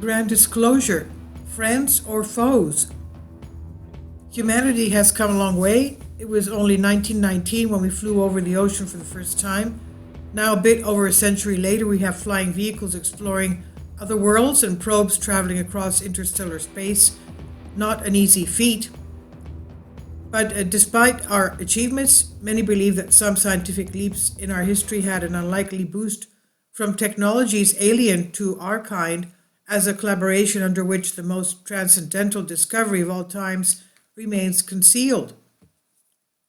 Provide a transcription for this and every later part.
grand disclosure, friends or foes? Humanity has come a long way. It was only 1919 when we flew over the ocean for the first time. Now, a bit over a century later, we have flying vehicles exploring other worlds and probes traveling across interstellar space. Not an easy feat. But despite our achievements, many believe that some scientific leaps in our history had an unlikely boost from technologies alien to our kind, as a collaboration under which the most transcendental discovery of all times remains concealed.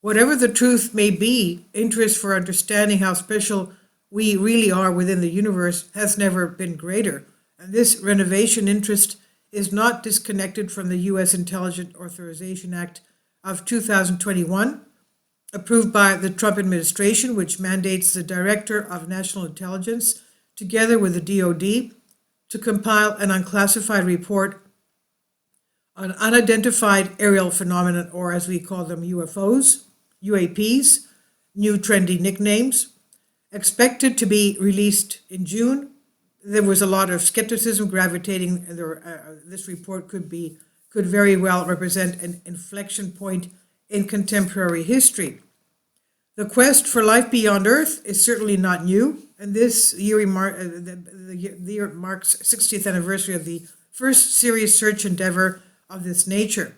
Whatever the truth may be, interest for understanding how special we really are within the universe has never been greater. And this renovation interest is not disconnected from the U.S. Intelligence Authorization Act of 2021, approved by the Trump administration, which mandates the Director of National Intelligence, together with the DoD, to compile an unclassified report on unidentified aerial phenomena, or as we call them, UFOs, UAPs, new trendy nicknames, expected to be released in June. There was a lot of skepticism gravitating. This report could very well represent an inflection point in contemporary history. The quest for life beyond Earth is certainly not new, and this year the year marks 60th anniversary of the first serious search endeavor of this nature.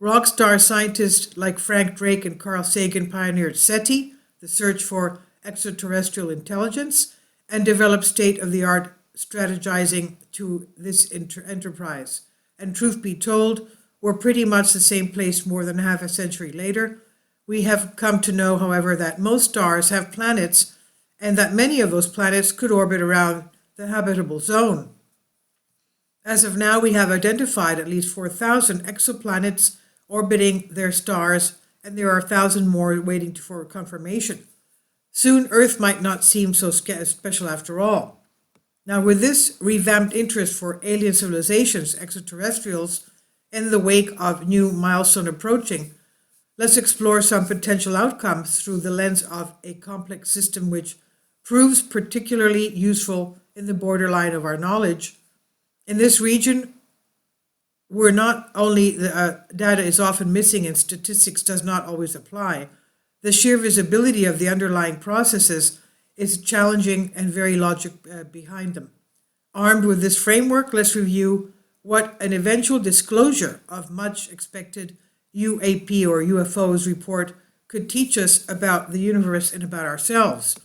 Rock star scientists like Frank Drake and Carl Sagan pioneered SETI, the search for extraterrestrial intelligence, and developed state-of-the-art strategizing to this enterprise. And truth be told, we're pretty much the same place more than half a century later. We have come to know, however, that most stars have planets, and that many of those planets could orbit around the habitable zone. As of now, we have identified at least 4,000 exoplanets orbiting their stars, and there are 1,000 more waiting for confirmation. Soon, Earth might not seem so special after all. Now, with this revamped interest for alien civilizations, extraterrestrials, in the wake of new milestone approaching, let's explore some potential outcomes through the lens of a complex system which proves particularly useful in the borderline of our knowledge. In this region, where not only the data is often missing and statistics does not always apply, the sheer visibility of the underlying processes is challenging and very logic behind them. Armed with this framework, let's review what an eventual disclosure of much expected UAP or UFOs report could teach us about the universe and about ourselves.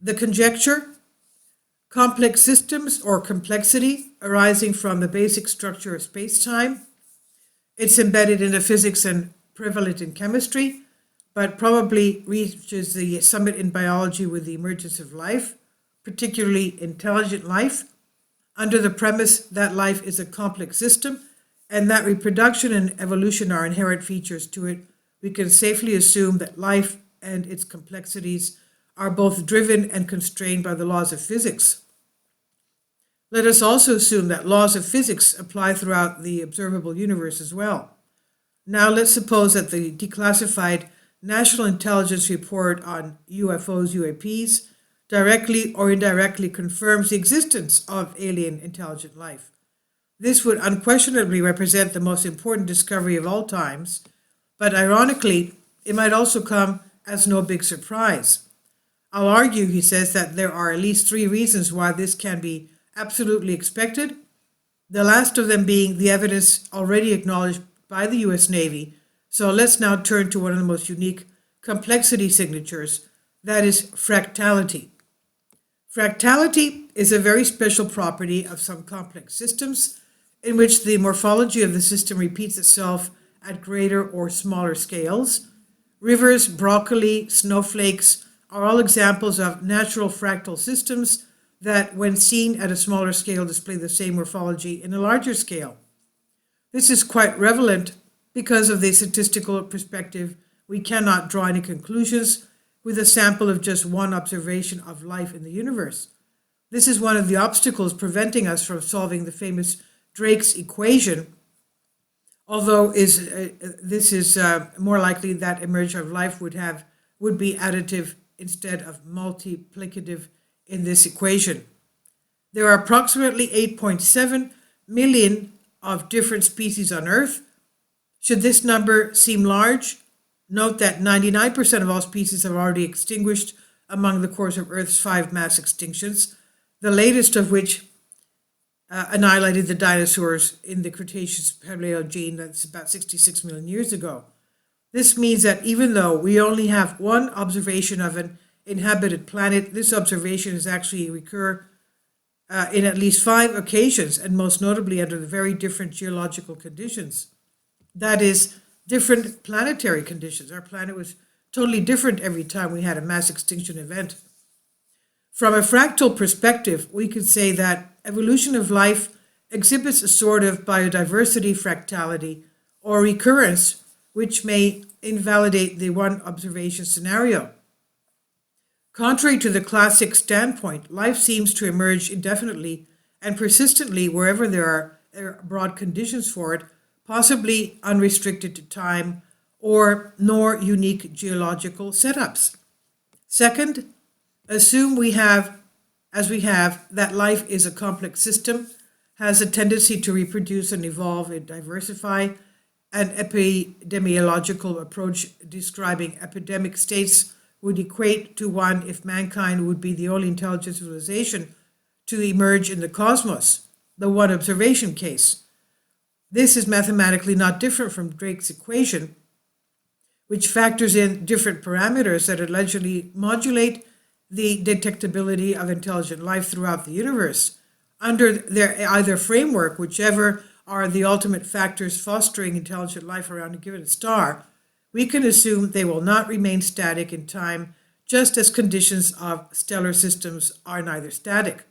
The conjecture: complex systems or complexity arising from the basic structure of space-time. It's embedded into physics and prevalent in chemistry, but probably reaches the summit in biology with the emergence of life, particularly intelligent life, under the premise that life is a complex system and that reproduction and evolution are inherent features to it. We can safely assume that life and its complexities are both driven and constrained by the laws of physics. Let us also assume that laws of physics apply throughout the observable universe as well. Now let's suppose that the declassified National Intelligence Report on UFOs, UAPs, directly or indirectly confirms the existence of alien intelligent life. This would unquestionably represent the most important discovery of all times, but ironically, it might also come as no big surprise. I'll argue, he says, that there are at least 3 reasons why this can be absolutely expected, the last of them being the evidence already acknowledged by the U.S. Navy. So let's now turn to one of the most unique complexity signatures, that is fractality. Fractality is a very special property of some complex systems in which the morphology of the system repeats itself at greater or smaller scales. Rivers, broccoli, snowflakes are all examples of natural fractal systems that, when seen at a smaller scale, display the same morphology in a larger scale. This is quite relevant because of the statistical perspective. We cannot draw any conclusions with a sample of just one observation of life in the universe. This is one of the obstacles preventing us from solving the famous Drake's equation, although this is more likely that emergence of life would be additive instead of multiplicative in this equation. There are approximately 8.7 million of different species on Earth. Should this number seem large, note that 99% of all species have already extinguished among the course of Earth's 5 mass extinctions, the latest of which annihilated the dinosaurs in the Cretaceous Paleogene, that's about 66 million years ago. This means that even though we only have one observation of an inhabited planet, this observation has actually occurred in at least 5 occasions, and most notably under the very different geological conditions. That is, different planetary conditions. Our planet was totally different every time we had a mass extinction event. From a fractal perspective, we could say that evolution of life exhibits a sort of biodiversity fractality or recurrence, which may invalidate the one observation scenario. Contrary to the classic standpoint, life seems to emerge indefinitely and persistently wherever there are broad conditions for it, possibly unrestricted to time or nor unique geological setups. Second, assume as we have, that life is a complex system, has a tendency to reproduce and evolve and diversify. An epidemiological approach describing epidemic states would equate to one if mankind would be the only intelligent civilization to emerge in the cosmos, the one observation case. This is mathematically not different from Drake's equation, which factors in different parameters that allegedly modulate the detectability of intelligent life throughout the universe. Under their either framework, whichever are the ultimate factors fostering intelligent life around a given star, we can assume they will not remain static in time, just as conditions of stellar systems are neither static.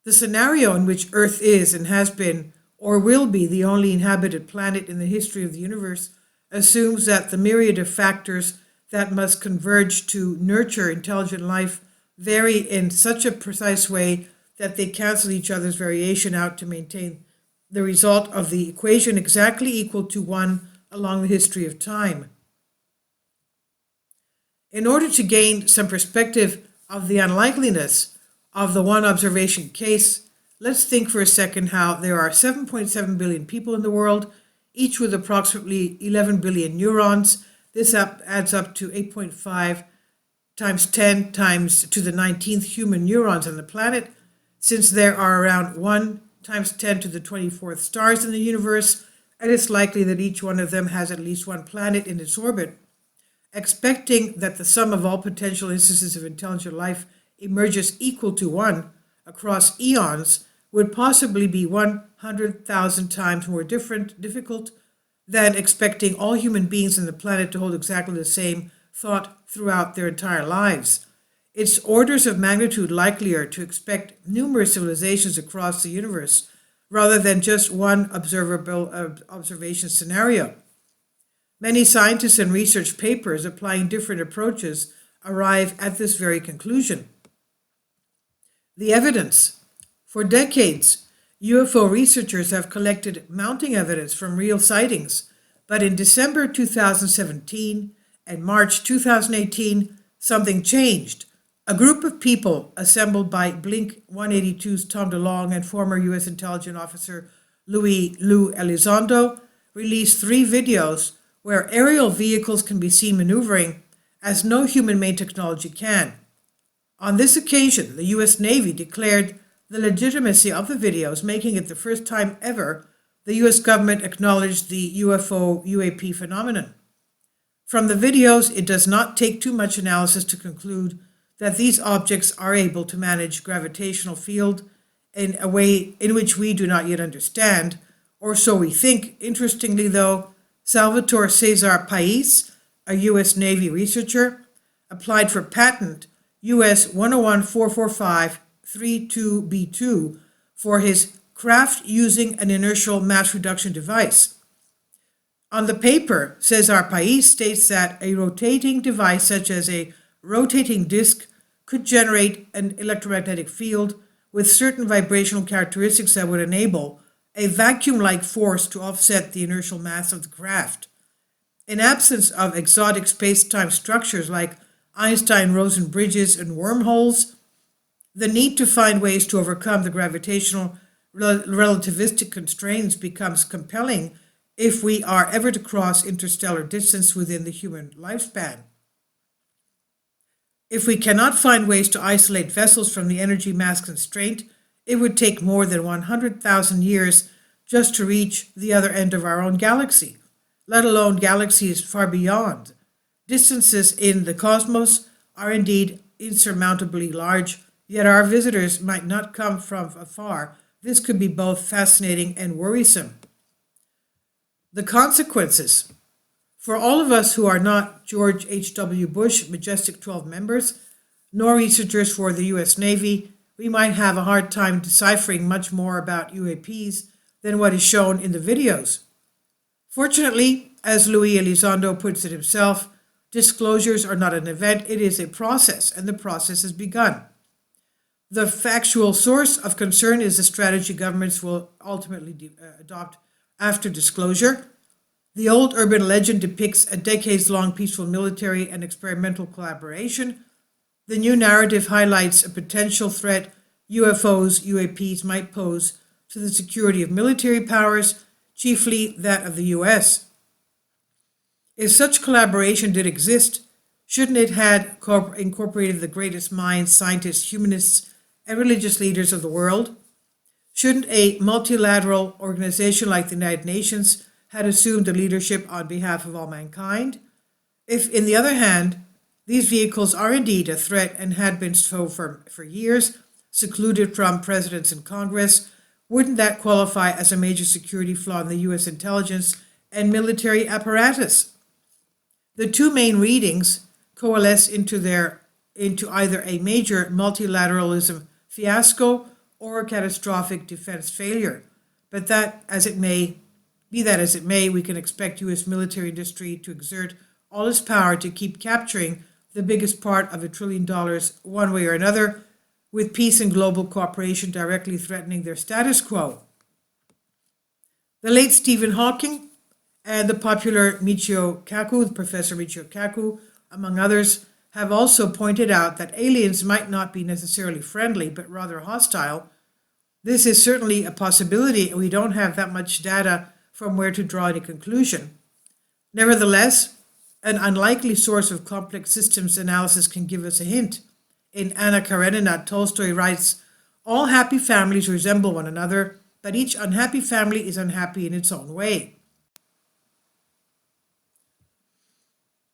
The scenario in which Earth is and has been or will be the only inhabited planet in the history of the universe assumes that the myriad of factors that must converge to nurture intelligent life vary in such a precise way that they cancel each other's variation out to maintain the result of the equation exactly equal to 1 along the history of time. In order to gain some perspective of the unlikeliness of the one observation case, let's think for a second how there are 7.7 billion people in the world, each with approximately 11 billion neurons. This adds up to 8.5 times 10 times to the 19th human neurons on the planet. Since there are around 1 times 10 to the 24th stars in the universe, and it's likely that each one of them has at least one planet in its orbit, expecting that the sum of all potential instances of intelligent life emerges equal to 1 across eons would possibly be 100,000 times more difficult than expecting all human beings on the planet to hold exactly the same thought throughout their entire lives. It's orders of magnitude likelier to expect numerous civilizations across the universe rather than just one observable observation scenario. Many scientists and research papers applying different approaches arrive at this very conclusion. The evidence. For decades, UFO researchers have collected mounting evidence from real sightings, but in December 2017 and March 2018, something changed. A group of people assembled by Blink 182's Tom DeLonge and former U.S. intelligence officer Lou Elizondo released 3 videos where aerial vehicles can be seen maneuvering as no human-made technology can. On this occasion, the U.S. Navy declared the legitimacy of the videos, making it the first time ever the U.S. government acknowledged the UFO-UAP phenomenon. From the videos, it does not take too much analysis to conclude that these objects are able to manage gravitational field in a way in which we do not yet understand, or so we think. Interestingly, though, Salvatore Cesar Pais, a U.S. Navy researcher, applied for patent US 10144532B2 for his craft using an inertial mass reduction device. On the paper, Cesar Pais states that a rotating device such as a rotating disc could generate an electromagnetic field with certain vibrational characteristics that would enable a vacuum-like force to offset the inertial mass of the craft. In absence of exotic space-time structures like Einstein-Rosen bridges and wormholes, The need to find ways to overcome the gravitational relativistic constraints becomes compelling if we are ever to cross interstellar distance within the human lifespan. If we cannot find ways to isolate vessels from the energy mass constraint, it would take more than 100,000 years just to reach the other end of our own galaxy, let alone galaxies far beyond. Distances in the cosmos are indeed insurmountably large, yet our visitors might not come from afar. This could be both fascinating and worrisome. The consequences. For all of us who are not George H.W. Bush Majestic 12 members, nor researchers for the U.S. Navy, we might have a hard time deciphering much more about UAPs than what is shown in the videos. Fortunately, as Luis Elizondo puts it himself, disclosures are not an event, it is a process, and the process has begun. The factual source of concern is the strategy governments will ultimately adopt after disclosure. The old urban legend depicts a decades-long peaceful military and experimental collaboration. The new narrative highlights a potential threat UFOs, UAPs might pose to the security of military powers, chiefly that of the US. If such collaboration did exist, shouldn't it have incorporated the greatest minds, scientists, humanists, and religious leaders of the world? Shouldn't a multilateral organization like the United Nations had assumed the leadership on behalf of all mankind? If, on the other hand, these vehicles are indeed a threat and had been so for years, secluded from presidents and Congress, wouldn't that qualify as a major security flaw in the U.S. intelligence and military apparatus? The two main readings coalesce into either a major multilateralism fiasco or a catastrophic defense failure. But that as it may, we can expect U.S. military industry to exert all its power to keep capturing the biggest part of $1 trillion one way or another, with peace and global cooperation directly threatening their status quo. The late Stephen Hawking and the popular Michio Kaku, Professor Michio Kaku, among others, have also pointed out that aliens might not be necessarily friendly, but rather hostile. This is certainly a possibility, and we don't have that much data from where to draw any conclusion. Nevertheless, an unlikely source of complex systems analysis can give us a hint. In Anna Karenina, Tolstoy writes, "All happy families resemble one another, but each unhappy family is unhappy in its own way."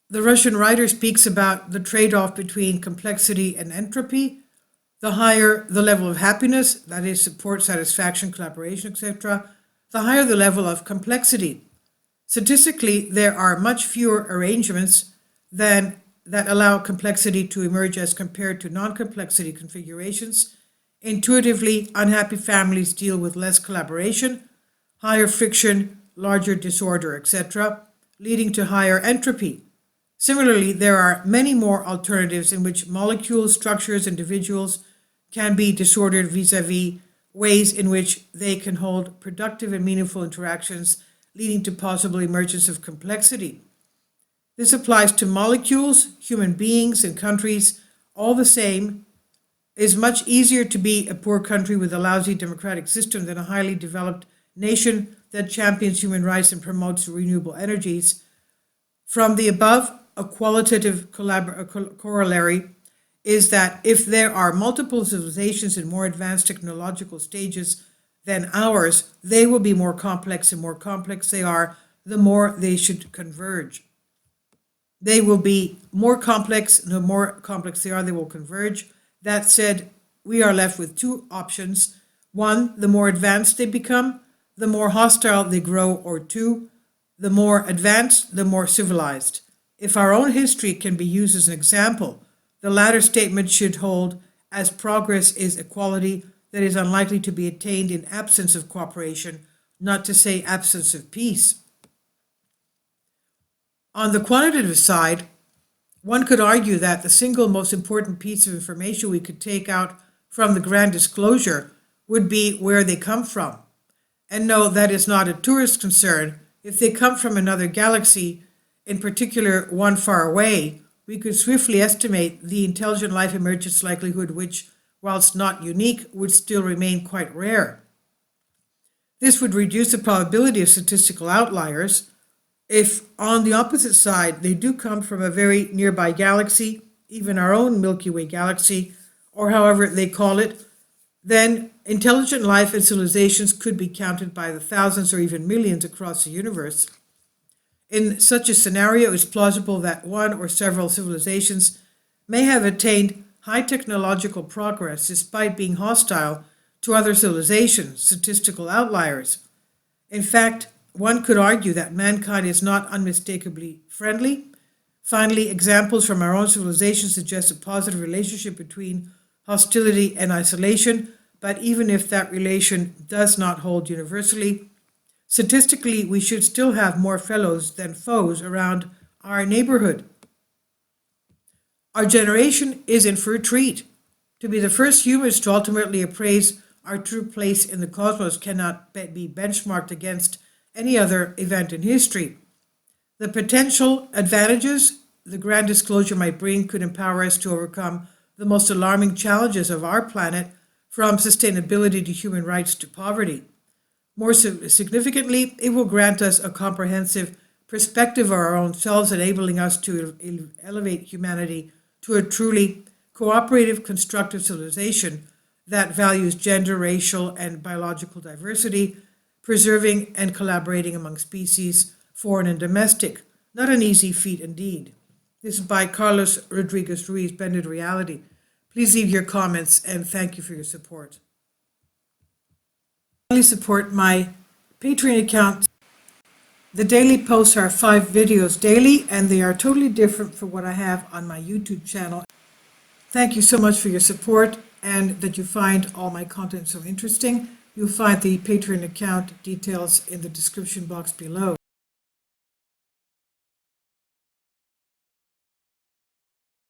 The Russian writer speaks about the trade-off between complexity and entropy. The higher the level of happiness, that is support, satisfaction, collaboration, etc., the higher the level of complexity. Statistically, there are much fewer arrangements that allow complexity to emerge as compared to non-complexity configurations. Intuitively, unhappy families deal with less collaboration, higher friction, larger disorder, etc., leading to higher entropy. Similarly, there are many more alternatives in which molecules, structures, individuals can be disordered vis-a-vis ways in which they can hold productive and meaningful interactions, leading to possible emergence of complexity. This applies to molecules, human beings, and countries. All the same, it is much easier to be a poor country with a lousy democratic system than a highly developed nation that champions human rights and promotes renewable energies. From the above, a qualitative corollary is that if there are multiple civilizations in more advanced technological stages than ours, they will be more complex, and more complex they are, the more they should converge. They will be more complex, the more complex they are, they will converge. That said, we are left with two options. One, the more advanced they become, the more hostile they grow, or two, the more advanced, the more civilized. If our own history can be used as an example, the latter statement should hold, as progress is equality that is unlikely to be attained in absence of cooperation, not to say absence of peace. On the quantitative side, one could argue that the single most important piece of information we could take out from the grand disclosure would be where they come from. And no, that is not a tourist concern. If they come from another galaxy, in particular one far away, we could swiftly estimate the intelligent life emergence likelihood, which whilst not unique, would still remain quite rare. This would reduce the probability of statistical outliers if, on the opposite side, they do come from a very nearby galaxy, even our own Milky Way galaxy, or however they call it. Then intelligent life and civilizations could be counted by the thousands or even millions across the universe. In such a scenario, it's plausible that one or several civilizations may have attained high technological progress despite being hostile to other civilizations, statistical outliers. In fact, one could argue that mankind is not unmistakably friendly. Finally, examples from our own civilization suggest a positive relationship between hostility and isolation, but even if that relation does not hold universally, statistically, we should still have more fellows than foes around our neighborhood. Our generation is in for a treat. To be the first humans to ultimately appraise our true place in the cosmos cannot be benchmarked against any other event in history. The potential advantages the grand disclosure might bring could empower us to overcome the most alarming challenges of our planet, from sustainability to human rights to poverty. More significantly, it will grant us a comprehensive perspective of our own selves, enabling us to elevate humanity to a truly cooperative, constructive civilization that values gender, racial, and biological diversity, preserving and collaborating among species, foreign and domestic. Not an easy feat indeed. This is by Carlos Rodriguez Ruiz, Bended Reality. Please leave your comments and thank you for your support. Please support my Patreon account. The daily posts are 5 videos daily, and they are totally different from what I have on my YouTube channel. Thank you so much for your support and that you find all my content so interesting. You'll find the Patreon account details in the description box below.